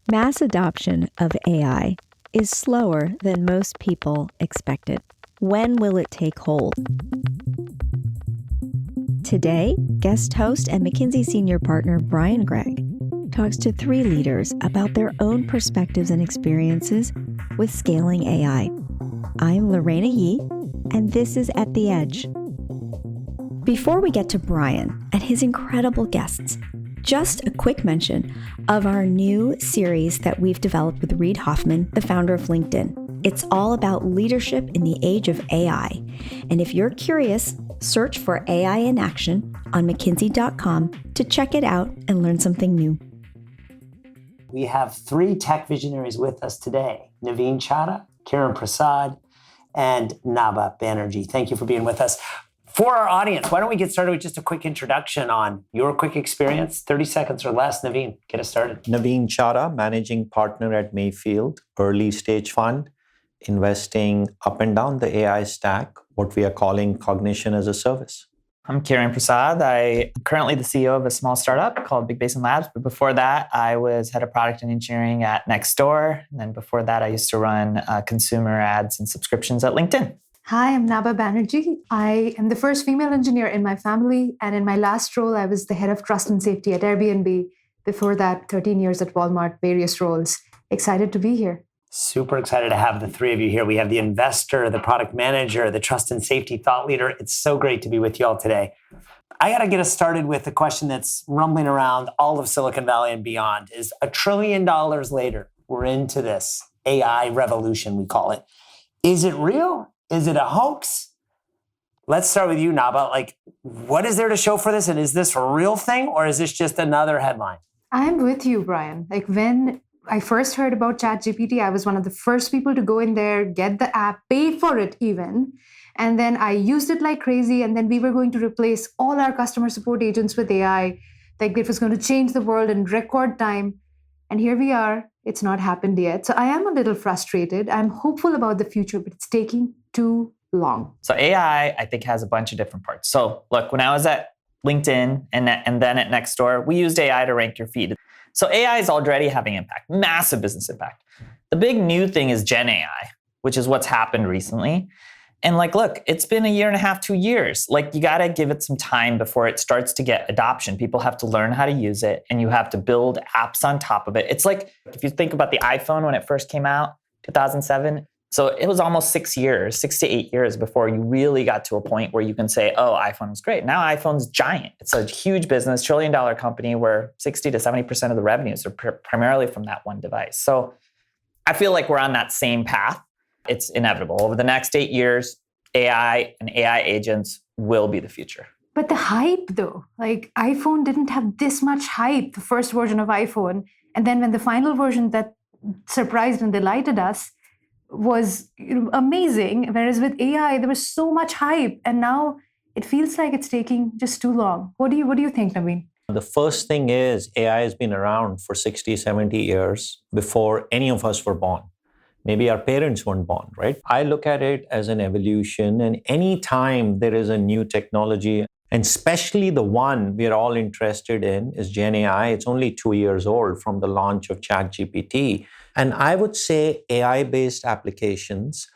Mass adoption of AI is slower than most people expected. When will it take hold? Today, guest host and McKinsey senior partner Brian Gregg talks to three leaders about their own perspectives and experiences with scaling AI. I'm Lorena Yee, and this is At the Edge. Before we get to Brian and his incredible guests, just a quick mention of our new series that we've developed with Reid Hoffman, the founder of LinkedIn. It's all about leadership in the age of AI. And if you're curious, search for AI in Action on McKinsey.com to check it out and learn something new. We have three tech visionaries with us today: Naveen Chadha, Kiran Prasad, and Nabha Banerjee. Thank you for being with us. For our audience, why don't we get started with just a quick introduction on your quick experience, 30 seconds or less. Naveen, get us started. Naveen Chadha, managing partner at Mayfield, early stage fund, investing up and down the AI stack, what we are calling cognition as a service. I'm Kiran Prasad. I'm currently the CEO of a small startup called Big Basin Labs. But before that, I was head of product and engineering at Nextdoor. And then before that, I used to run consumer ads and subscriptions at LinkedIn. Hi, I'm Nabha Banerjee. I am the first female engineer in my family. And in my last role, I was the head of trust and safety at Airbnb. Before that, 13 years at Walmart, various roles. Excited to be here. Super excited to have the three of you here. We have the investor, the product manager, the trust and safety thought leader. It's so great to be with you all today. I got to get us started with a question that's rumbling around all of Silicon Valley and beyond. Is $1 trillion later, we're into this AI revolution, we call it. Is it real? Is it a hoax? Let's start with you, Nabha. What is there to show for this? And is this a real thing, or is this just another headline? I'm with you, Brian. When I first heard about ChatGPT, I was one of the first people to go in there, get the app, pay for it even. And then I used it like crazy. And then we were going to replace all our customer support agents with AI. It was going to change the world in record time. And here we are. It's not happened yet. So I am a little frustrated. I'm hopeful about the future, but it's taking too long. So AI, I think, has a bunch of different parts. So look, when I was at LinkedIn and then at Nextdoor, we used AI to rank your feed. So AI is already having impact, massive business impact. The big new thing is Gen AI, which is what's happened recently. And look, it's been 1.5 to 2 years. You got to give it some time before it starts to get adoption. People have to learn how to use it, and you have to build apps on top of it. It's like, if you think about the iPhone when it first came out, 2007, so it was almost 6 to 8 years before you really got to a point where you can say, oh, iPhone was great. Now iPhone's giant. It's a huge business, $1 trillion company where 60 to 70% of the revenues are primarily from that one device. So I feel like we're on that same path. It's inevitable. Over the next 8 years, AI and AI agents will be the future. But the hype, though, iPhone didn't have this much hype, the first version of iPhone. And then when the final version that surprised and delighted us was amazing. Whereas with AI, there was so much hype. And now it feels like it's taking just too long. What do you think, Naveen? The first thing is AI has been around for 60, 70 years before any of us were born. Maybe our parents weren't born, right? I look at it as an evolution, and any time there is a new technology, and especially the one we are all interested in is Gen AI. It's only 2 years old from the launch of ChatGPT. And I would say AI-based applications,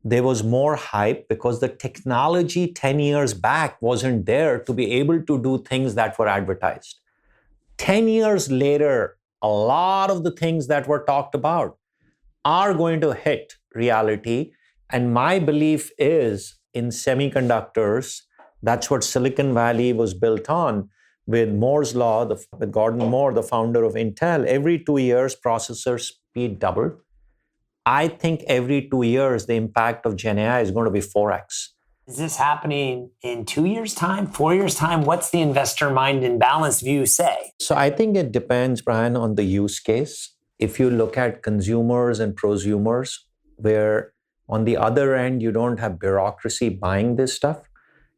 there was more hype because the technology 10 years back wasn't there to be able to do things that were advertised. 10 years later, a lot of the things that were talked about are going to hit reality. And my belief is in semiconductors, that's what Silicon Valley was built on. With Moore's Law, with Gordon Moore, the founder of Intel, every 2 years, processor speed doubled. I think every 2 years, the impact of Gen AI is going to be 4x. Is this happening in 2 years' time, 4 years' time? What's the investor mind and balanced view say? So I think it depends, Brian, on the use case. If you look at consumers and prosumers, where on the other end, you don't have bureaucracy buying this stuff,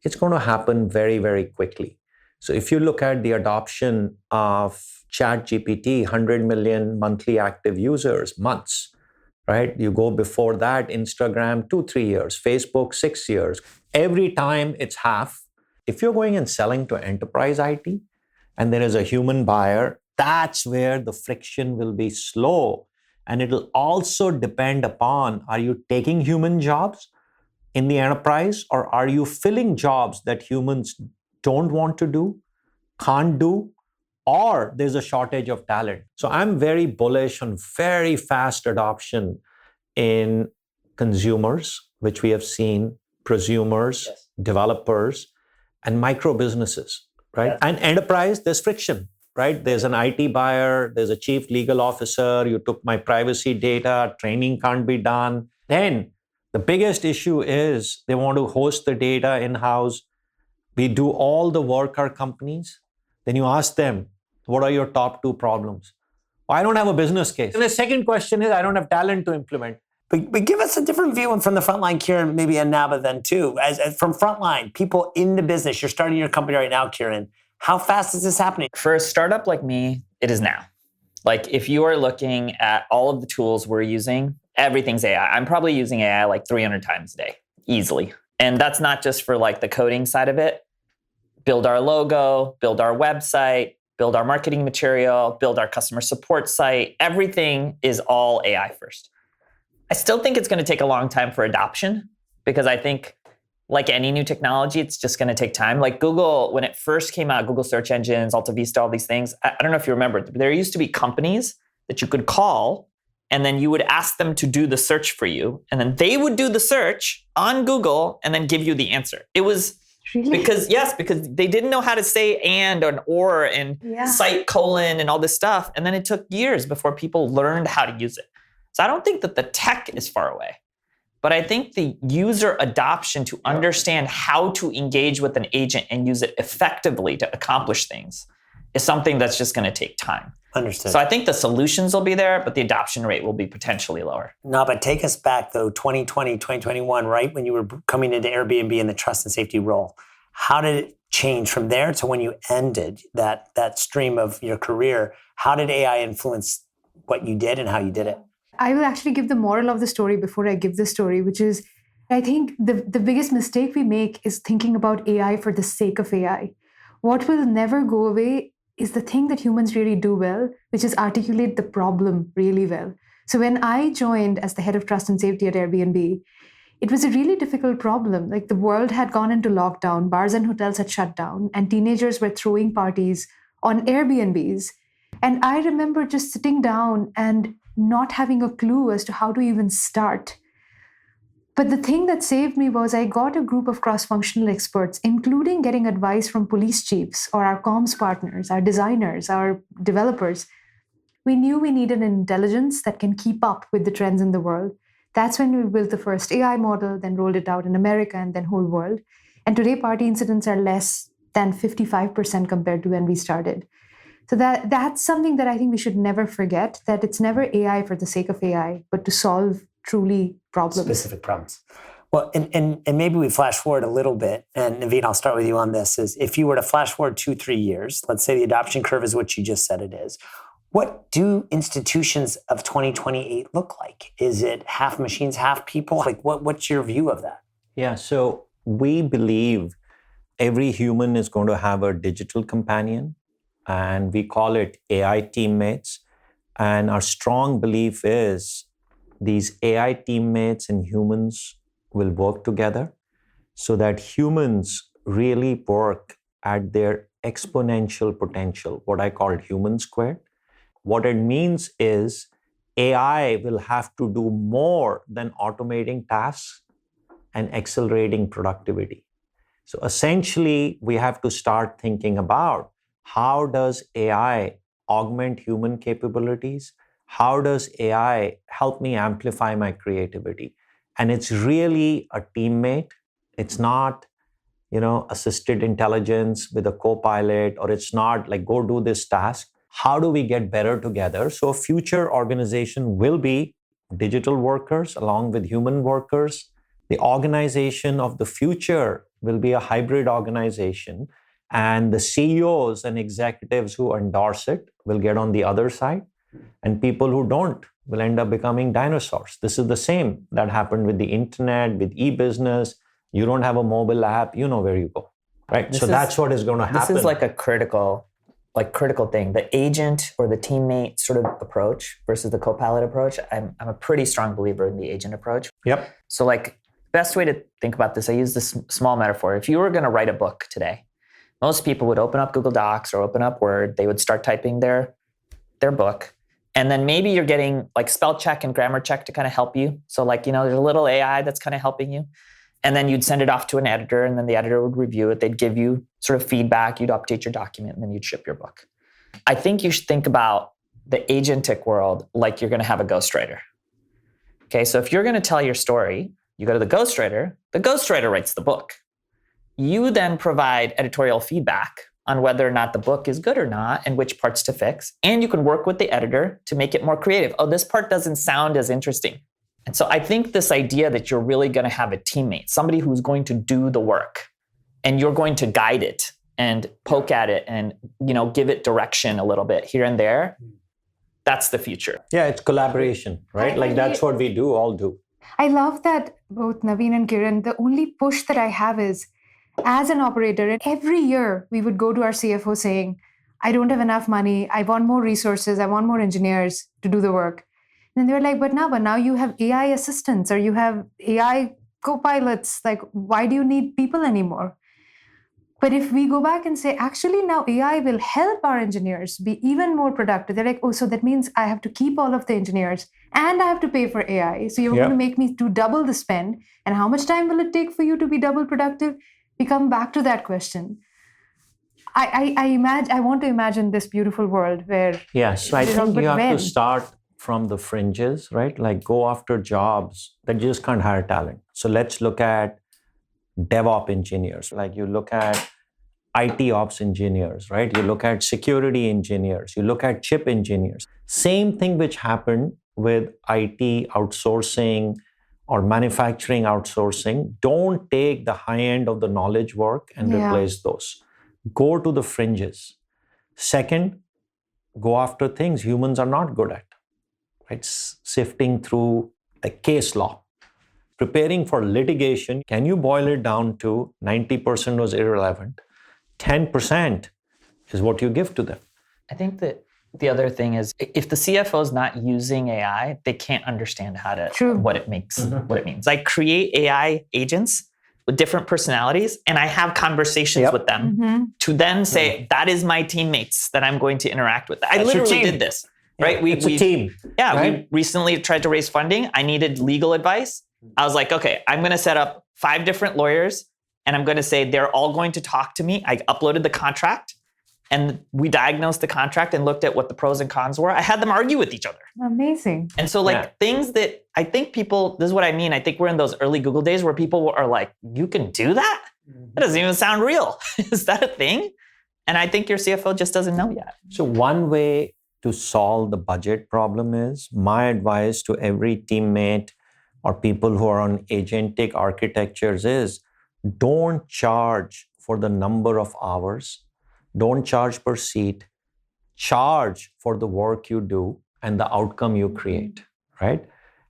it's going to happen very, very quickly. So if you look at the adoption of ChatGPT, 100 million monthly active users, months, right? You go before that, Instagram, 2-3 years, Facebook, 6 years. Every time it's half. If you're going and selling to enterprise IT, and there is a human buyer that's where the friction will be slow. And it'll also depend upon, are you taking human jobs in the enterprise, or are you filling jobs that humans don't want to do, can't do, or there's a shortage of talent? So I'm very bullish on very fast adoption in consumers, which we have seen, prosumers, Yes. developers, and micro businesses, right? Yes. And enterprise, there's friction, right? There's an IT buyer, there's a chief legal officer, you took my privacy data, training can't be done. Then the biggest issue is they want to host the data in-house. We do all the work, our companies. Then you ask them, what are your top 2 problems? Well, I don't have a business case. And the second question is, I don't have talent to implement. But give us a different view from the frontline, Kieran, maybe and Naba then too. As from frontline, people in the business, you're starting your company right now, Kieran. How fast is this happening? For a startup like me, it is now. Like if you are looking at all of the tools we're using, everything's AI. I'm probably using AI like 300 times a day, easily. And that's not just for like the coding side of it. Build our logo, build our website, build our marketing material, build our customer support site. Everything is all AI first. I still think it's going to take a long time for adoption because I think like any new technology, it's just going to take time. Like Google, when it first came out, Google search engines, Alta Vista, all these things. I don't know if you remember, there used to be companies that you could call and then you would ask them to do the search for you. And then they would do the search on Google and then give you the answer. It was Really? because they didn't know how to say and or and cite colon and all this stuff. And then it took years before people learned how to use it. So I don't think that the tech is far away, but I think the user adoption to understand how to engage with an agent and use it effectively to accomplish things is something that's just going to take time. Understood. So I think the solutions will be there, but the adoption rate will be potentially lower. No, but take us back though, 2020, 2021, right? When you were coming into Airbnb in the trust and safety role. How did it change from there to when you ended that stream of your career? How did AI influence what you did and how you did it? I will actually give the moral of the story before I give the story, which is I think the biggest mistake we make is thinking about AI for the sake of AI. What will never go away is the thing that humans really do well, which is articulate the problem really well. So when I joined as the head of trust and safety at Airbnb, it was a really difficult problem. Like the world had gone into lockdown, bars and hotels had shut down, and teenagers were throwing parties on Airbnbs. And I remember just sitting down and not having a clue as to how to even start. But the thing that saved me was I got a group of cross-functional experts, including getting advice from police chiefs or our comms partners, our designers, our developers. We knew we needed an intelligence that can keep up with the trends in the world. That's when we built the first AI model, then rolled it out in America and then whole world. And today party incidents are less than 55% compared to when we started. So that's something that I think we should never forget, that it's never AI for the sake of AI, but to solve truly problems. Specific problems. Well, and maybe we flash forward a little bit, and Naveen, I'll start with you on this, is if you were to flash forward 2-3 years, let's say the adoption curve is what you just said it is, what do institutions of 2028 look like? Is it half machines, half people? Like what's your view of that? Yeah, so we believe every human is going to have a digital companion, and we call it AI teammates. And our strong belief is these AI teammates and humans will work together so that humans really work at their exponential potential, what I call human squared. What it means is AI will have to do more than automating tasks and accelerating productivity. So essentially, we have to start thinking about how does AI augment human capabilities? How does AI help me amplify my creativity? And it's really a teammate. It's not, assisted intelligence with a co-pilot, or it's not like, go do this task. How do we get better together? So a future organization will be digital workers along with human workers. The organization of the future will be a hybrid organization. And the CEOs and executives who endorse it will get on the other side. And people who don't will end up becoming dinosaurs. This is the same that happened with the internet, with e-business. You don't have a mobile app, you know where you go, right? That's what is going to happen. This is like a critical like critical thing. The agent or the teammate sort of approach versus the co-pilot approach. I'm a pretty strong believer in the agent approach. Yep. So like best way to think about this, I use this small metaphor. If you were going to write a book today, most people would open up Google Docs or open up Word. They would start typing their book. And then maybe you're getting like spell check and grammar check to kind of help you. So like, there's a little AI that's kind of helping you. And then you'd send it off to an editor, and then the editor would review it. They'd give you sort of feedback. You'd update your document, and then you'd ship your book. I think you should think about the agentic world like you're going to have a ghostwriter. Okay, so if you're going to tell your story, you go to the ghostwriter writes the book. You then provide editorial feedback on whether or not the book is good or not and which parts to fix. And you can work with the editor to make it more creative. Oh, this part doesn't sound as interesting. And so I think this idea that you're really going to have a teammate, somebody who's going to do the work, and you're going to guide it and poke at it and give it direction a little bit here and there, that's the future. Yeah, it's collaboration, right? Like that's what we all do. I love that both Naveen and Kiran, the only push that I have is, as an operator, every year we would go to our CFO saying, I don't have enough money. I want more resources. I want more engineers to do the work. And then they were like, but now you have AI assistants or you have AI co-pilots. Like, why do you need people anymore? But if we go back and say, actually, now AI will help our engineers be even more productive. They're like, oh, so that means I have to keep all of the engineers and I have to pay for AI. So you're going to make me do double the spend. And how much time will it take for you to be double productive? We come back to that question. I want to imagine this beautiful world where... Yes, so I think you have to start from the fringes, right? Like go after jobs that you just can't hire talent. So let's look at DevOps engineers. Like you look at IT ops engineers, right? You look at security engineers. You look at chip engineers. Same thing which happened with IT outsourcing or manufacturing outsourcing. Don't take the high end of the knowledge work and replace those. Go to the fringes. Second, go after things humans are not good at, right? Sifting through a case law. Preparing for litigation, can you boil it down to 90% was irrelevant? 10% is what you give to them. I think that the other thing is, if the CFO is not using AI, they can't understand what it makes, what it means. I create AI agents with different personalities, and I have conversations with them to then say, that is my teammates that I'm going to interact with. I literally did this, right? It's a team. Yeah, right? We recently tried to raise funding. I needed legal advice. I was like, okay, I'm going to set up 5 different lawyers, and I'm going to say they're all going to talk to me. I uploaded the contract, and we diagnosed the contract and looked at what the pros and cons were. I had them argue with each other. Amazing. And so things that I think people, this is what I mean. I think we're in those early Google days where people are like, you can do that? That doesn't even sound real. Is that a thing? And I think your CFO just doesn't know yet. So one way to solve the budget problem is, my advice to every teammate or people who are on agentic architectures is, don't charge for the number of hours. Don't charge per seat. Charge for the work you do and the outcome you create, right?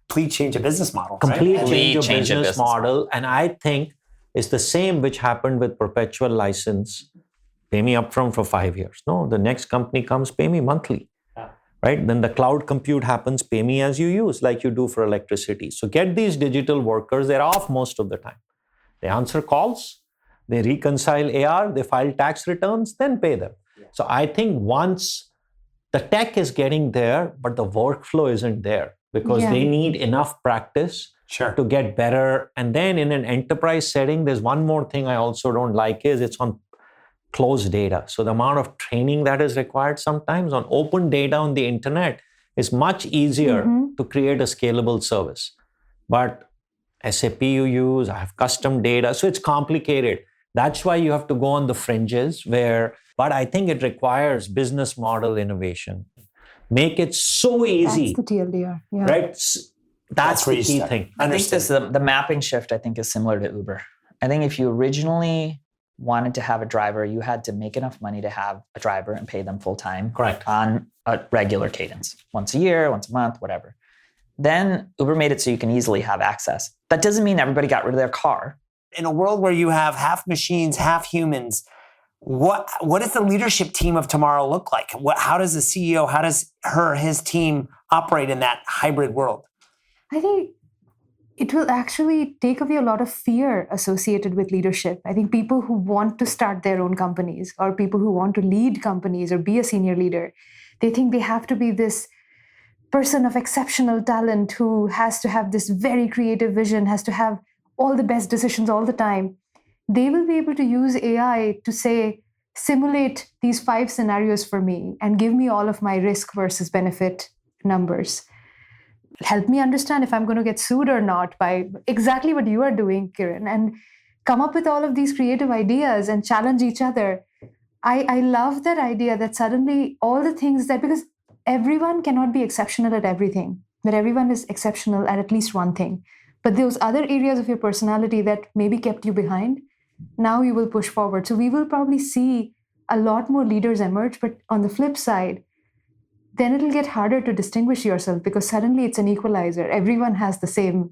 Complete change of business model. Complete change of business model. And I think it's the same which happened with perpetual license. Pay me upfront for 5 years. No, the next company comes, pay me monthly. Right? Then the cloud compute happens, pay me as you use, like you do for electricity. So get these digital workers, they're off most of the time. They answer calls, they reconcile AR, they file tax returns, then pay them. So I think once the tech is getting there, but the workflow isn't there, because they need enough practice to get better. And then in an enterprise setting, there's one more thing I also don't like is it's on closed data. So the amount of training that is required sometimes on open data on the internet is much easier to create a scalable service. But SAP you use, I have custom data, so it's complicated. That's why you have to go on the fringes but I think it requires business model innovation. Make it so easy. That's the TLDR. Yeah. Right? That's the key thing. I think the mapping shift, I think, is similar to Uber. I think if you originally wanted to have a driver, you had to make enough money to have a driver and pay them full time. Correct. On a regular cadence, once a year, once a month, whatever. Then Uber made it so you can easily have access. That doesn't mean everybody got rid of their car. In a world where you have half machines, half humans, What does the leadership team of tomorrow look like? How does the CEO, how does his team operate in that hybrid world? I think it will actually take away a lot of fear associated with leadership. I think people who want to start their own companies or people who want to lead companies or be a senior leader, they think they have to be this person of exceptional talent who has to have this very creative vision, has to have all the best decisions all the time. They will be able to use AI to say, simulate these 5 scenarios for me and give me all of my risk versus benefit numbers. Help me understand if I'm going to get sued or not by exactly what you are doing, Kiran, and come up with all of these creative ideas and challenge each other. I love that idea that suddenly all the things that, because everyone cannot be exceptional at everything, but everyone is exceptional at least one thing. But those other areas of your personality that maybe kept you behind, now you will push forward. So we will probably see a lot more leaders emerge. But on the flip side, then it'll get harder to distinguish yourself because suddenly it's an equalizer. Everyone has the same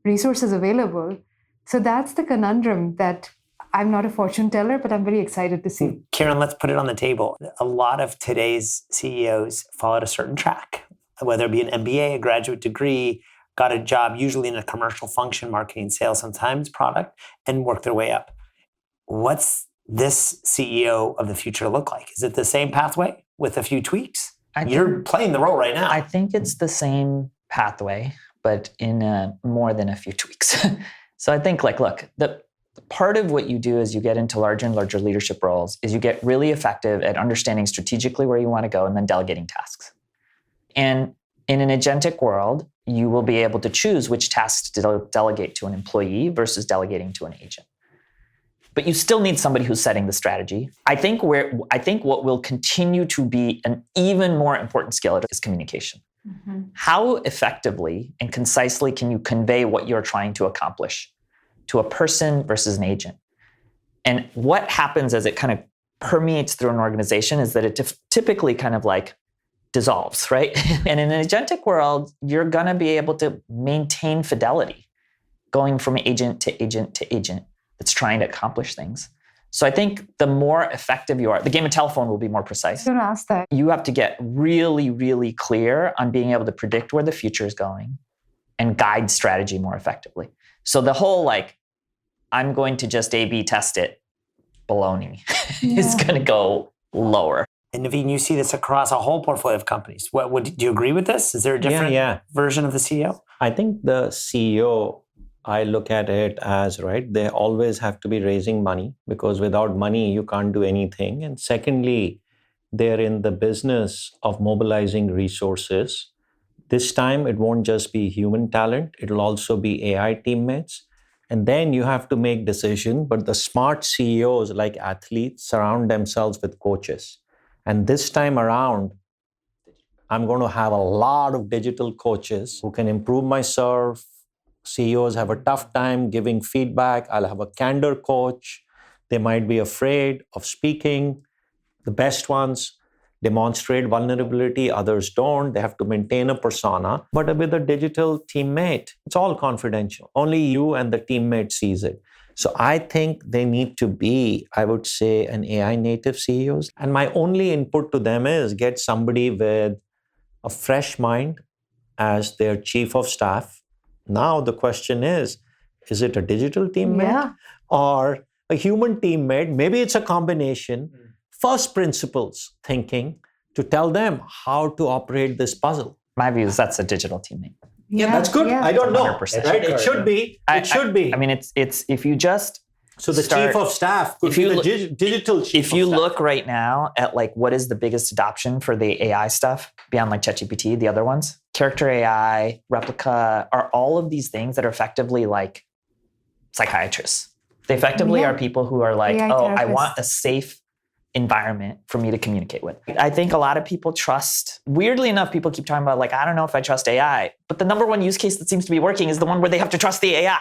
resources available. So that's the conundrum that I'm not a fortune teller, but I'm very excited to see. Kiran, let's put it on the table. A lot of today's CEOs followed a certain track, whether it be an MBA, a graduate degree, got a job usually in a commercial function, marketing, sales, sometimes product, and worked their way up. What's this CEO of the future look like? Is it the same pathway with a few tweaks? You're playing the role right now. I think it's the same pathway, but in more than a few tweaks. So I think, look, the part of what you do as you get into larger and larger leadership roles is you get really effective at understanding strategically where you want to go and then delegating tasks. And in an agentic world, you will be able to choose which tasks to delegate to an employee versus delegating to an agent. But you still need somebody who's setting the strategy. I think what will continue to be an even more important skill is communication. Mm-hmm. How effectively and concisely can you convey what you're trying to accomplish to a person versus an agent? And what happens as it kind of permeates through an organization is that it typically kind of like dissolves, right? And in an agentic world, you're going to be able to maintain fidelity going from agent to agent to agent that's trying to accomplish things. So I think the more effective you are, the game of telephone will be more precise. I was going to ask that. You have to get really, really clear on being able to predict where the future is going and guide strategy more effectively. So the whole I'm going to just A/B test it, baloney, is going to go lower. And Naveen, you see this across a whole portfolio of companies. Do you agree with this? Is there a different version of the CEO? I think the CEO, I look at it as, right, they always have to be raising money because without money, you can't do anything. And secondly, they're in the business of mobilizing resources. This time, it won't just be human talent. It'll also be AI teammates. And then you have to make decisions. But the smart CEOs, like athletes, surround themselves with coaches. And this time around, I'm going to have a lot of digital coaches who can improve my serve. CEOs have a tough time giving feedback. I'll have a candor coach. They might be afraid of speaking. The best ones demonstrate vulnerability. Others don't. They have to maintain a persona. But with a digital teammate, it's all confidential. Only you and the teammate sees it. So I think they need to be, I would say, an AI native CEOs. And my only input to them is get somebody with a fresh mind as their chief of staff. Now the question is it a digital teammate or a human teammate? Maybe it's a combination. First principles thinking to tell them how to operate this puzzle. My view is that's a digital teammate. Yeah, that's good. I don't know. Right? It should be. It should be. I mean, it's if you just so the chief of staff could be the digital chief. If you look right now at what is the biggest adoption for the AI stuff beyond ChatGPT, the other ones, Character AI, Replica, are all of these things that are effectively like psychiatrists. They effectively are people who are like, I want a safe environment for me to communicate with. I think a lot of people trust, weirdly enough, people keep talking about I don't know if I trust AI, but the number one use case that seems to be working is the one where they have to trust the AI.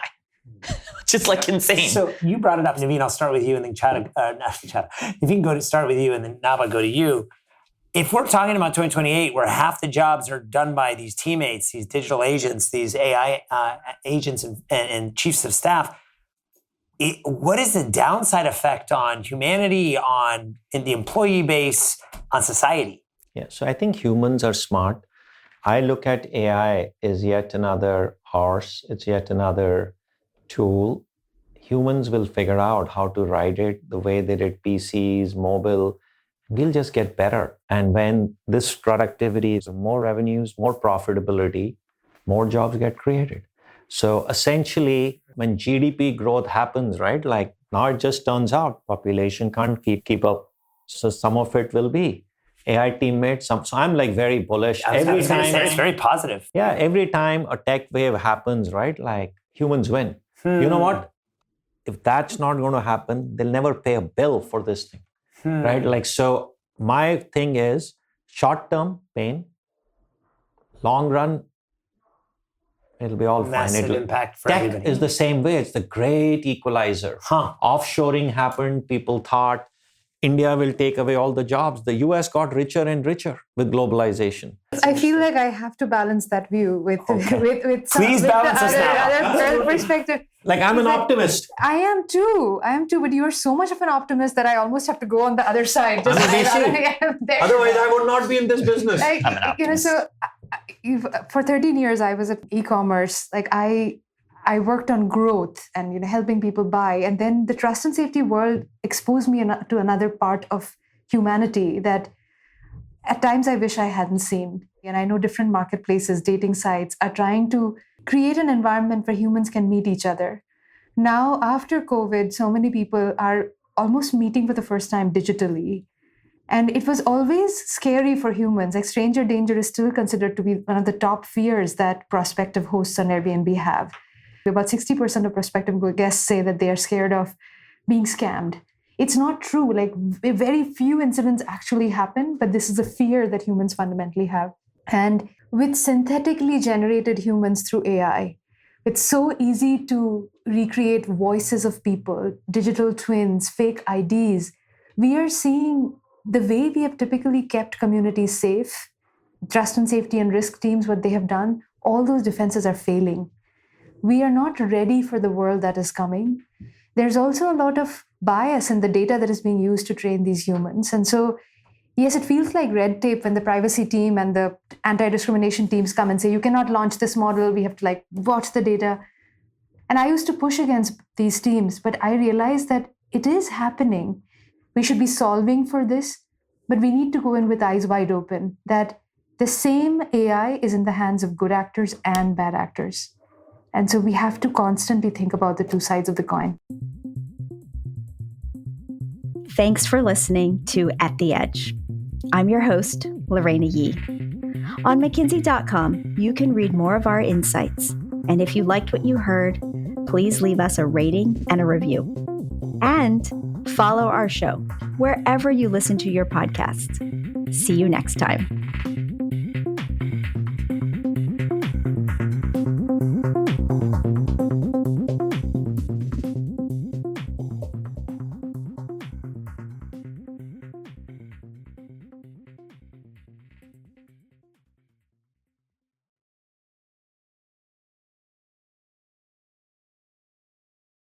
Which is insane. So you brought it up, Naveen. I'll start with you and then Naveen, start with you and then Nava, go to you. If we're talking about 2028, where half the jobs are done by these teammates, these digital agents, these AI agents and chiefs of staff, what is the downside effect on humanity, in the employee base, on society? Yeah, so I think humans are smart. I look at AI as yet another horse. It's yet another tool. Humans will figure out how to ride it the way they did PCs, mobile. We'll just get better. And when this productivity is more revenues, more profitability, more jobs get created. So essentially, when GDP growth happens, right, like now it just turns out population can't keep up. So some of it will be AI teammates. So I'm like very bullish. Every time it's very positive. Yeah, every time a tech wave happens, right, like humans win. You know what? If that's not going to happen, they'll never pay a bill for this thing, right? Like, so my thing is short-term pain, long run, it'll be all Massive fine. Impact for Tech everybody. is the same way. It's the great equalizer. Offshoring happened. People thought India will take away all the jobs. The US got richer and richer with globalization. I feel like I have to balance that view with some, Please balance us now. other perspective. Like I'm an optimist. I am too. But you are so much of an optimist that I almost have to go on the other side. I'm a VC. Otherwise, I would not be in this business. Like, I'm an optimist. For 13 years, I was at e-commerce. Like I worked on growth and helping people buy, and then the trust and safety world exposed me to another part of humanity that at times I wish I hadn't seen. And I know different marketplaces, dating sites are trying to create an environment where humans can meet each other. Now, after COVID, so many people are almost meeting for the first time digitally. And it was always scary for humans. Like stranger danger is still considered to be one of the top fears that prospective hosts on Airbnb have. About 60% of prospective guests say that they are scared of being scammed. It's not true. Like very few incidents actually happen, but this is a fear that humans fundamentally have. And with synthetically generated humans through AI, it's so easy to recreate voices of people, digital twins, fake IDs. We are seeing the way we have typically kept communities safe, trust and safety and risk teams, what they have done, all those defenses are failing. We are not ready for the world that is coming. There's also a lot of bias in the data that is being used to train these humans. And so, yes, it feels like red tape when the privacy team and the anti-discrimination teams come and say, you cannot launch this model, we have to watch the data. And I used to push against these teams, but I realized that it is happening. We should be solving for this, but we need to go in with eyes wide open, that the same AI is in the hands of good actors and bad actors. And so we have to constantly think about the two sides of the coin. Thanks for listening to At the Edge. I'm your host, Lorena Yee. On McKinsey.com, you can read more of our insights. And if you liked what you heard, please leave us a rating and a review. And follow our show wherever you listen to your podcasts. See you next time.